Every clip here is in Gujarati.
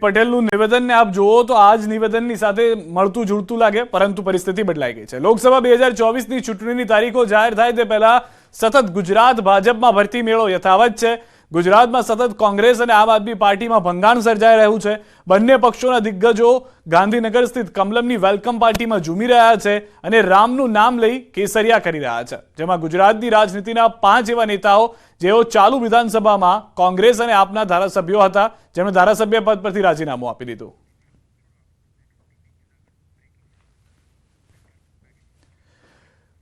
પટેલનું નિવેદનને આપ જુઓ તો આ જ નિવેદનની સાથે મળતું જુળતું લાગે, પરંતુ પરિસ્થિતિ બદલાઈ ગઈ છે। લોકસભા 2024ની ચૂંટણીની તારીખો જાહેર થાય તે પહેલા સતત ગુજરાત ભાજપમાં ભરતી મેળો યથાવત છે। ગુજરાતમાં સતત કોંગ્રેસ અને આમ આદમી પાર્ટીમાં ભંગાણ સર્જાઈ રહ્યું છે। બંને પક્ષોના દિગ્ગજો ગાંધીનગર સ્થિત કમલમની વેલકમ પાર્ટીમાં ઝૂમી રહ્યા છે અને રામનું નામ લઈ કેસરિયા કરી રહ્યા છે, જેમાં ગુજરાતની રાજનીતિના 5 એવા નેતાઓ જેઓ ચાલુ વિધાનસભામાં કોંગ્રેસ અને આપના ધારાસભ્યો હતા, જેમણે ધારાસભ્ય પદ પરથી રાજીનામું આપી દીધું।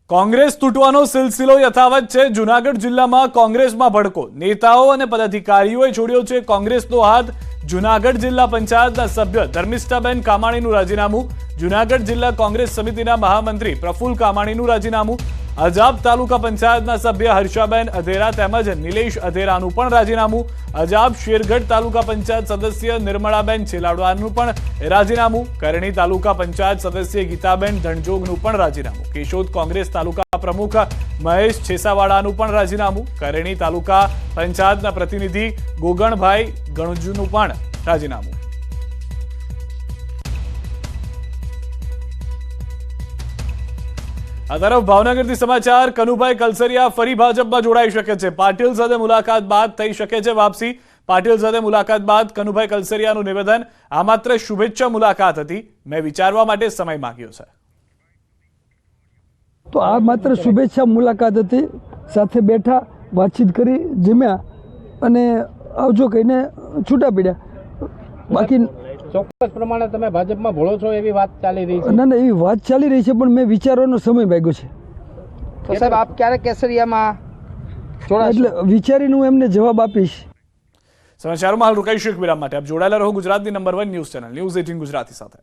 કોંગ્રેસ તૂટવાનો સિલસિલો યથાવત છે। જૂનાગઢ જિલ્લામાં કોંગ્રેસમાં ભડકો, નેતાઓ અને પદાધિકારીઓએ છોડ્યો છે કોંગ્રેસનો હાથ। જૂનાગઢ જિલ્લા પંચાયતના સભ્ય ધર્મિષ્ઠાબેન કામાણીનું રાજીનામું, જૂનાગઢ જિલ્લા કોંગ્રેસ સમિતિના મહામંત્રી પ્રફુલ્લ કામાણીનું રાજીનામું, અજાબ તાલુકા પંચાયતના સભ્ય હર્ષાબેન અધેરા તેમજ નિલેશ અધેરાનું પણ રાજીનામું, અજાબ શેરગઢ તાલુકા પંચાયત સદસ્ય નિર્મળાબેન છેલાડવાનું પણ રાજીનામું, કરણી તાલુકા પંચાયત સદસ્ય ગીતાબેન ધણજોગનું પણ રાજીનામું, કેશોદ કોંગ્રેસ તાલુકા પ્રમુખ મહેશ છેસાવાડાનું પણ રાજીનામું, કરણી તાલુકા પંચાયતના પ્રતિનિધિ ગોગણભાઈ ગણજુનું પણ રાજીનામું। આ તરફ ભાવનગરથી સમાચાર, કનુભાઈ કલસરિયા ફરી ભાજપમાં જોડાઈ શકે છે। પાટીલ સાથે મુલાકાત બાદ થઈ શકે છે વાપસી। પાટીલ સાથે મુલાકાત બાદ કનુભાઈ કલસરિયાનું નિવેદન, આ માત્ર શુભેચ્છા મુલાકાત હતી, મેં વિચારવા માટે સમય માંગ્યો છે। તો આ માત્ર શુભેચ્છા મુલાકાત હતી, સાથે બેઠા, વાતચીત કરી, જમ્યા અને આવજો કહીને છૂટા પડ્યા। બાકી ચોક્કસ પ્રમાણે તમે ભાજપમાં ભળો છો એવી વાત ચાલી રહી છે। ના એવી વાત ચાલી રહી છે, પણ મેં વિચારવાનો સમય માંગ્યો છે। તો સાહેબ આપ ક્યારે કેસરિયામાં જોડાશો? એટલે વિચારીને હું એમને જવાબ આપીશ। સમાચારોમાં હાલ રોકાઈશું એક વિરામ માટે। આપ જોડાયેલા રહો ગુજરાતની number 1 news channel news 18 Gujarati સાથે।